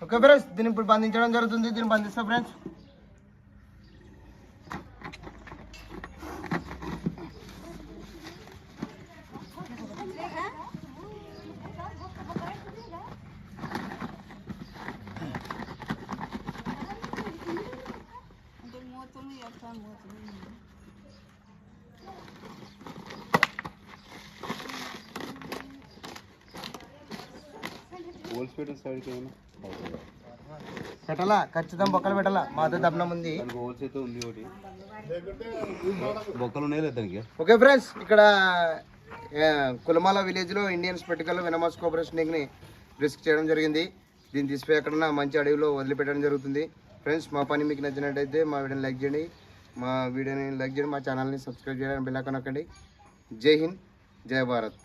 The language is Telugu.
ఓకే ఫ్రెండ్స్, దీన్ని ఇప్పుడు బంధించడం జరుగుతుంది. దీన్ని బంధిస్తాం ఫ్రెండ్స్. పెట్టాలా, ఖచ్చితంగా బొక్కలు పెట్టాలా. మాతో దప్నం ఉంది. ఓకే ఫ్రెండ్స్, ఇక్కడ కులమాల విలేజ్లో ఇండియన్ స్పెటికల్ వెనమాస్ కోఆపరేషన్ రిస్క్ చేయడం జరిగింది. దీన్ని తీసిపోయి ఎక్కడన్నా మంచి అడవిలో వదిలిపెట్టడం జరుగుతుంది. ఫ్రెండ్స్, మా పని మీకు నచ్చినట్టయితే మా వీడియోని లైక్ చేయండి, మా ఛానల్ని సబ్స్క్రైబ్ చేయండి, బెల్ ఐకాన్ నొక్కండి. జై హింద్, జై భారత్.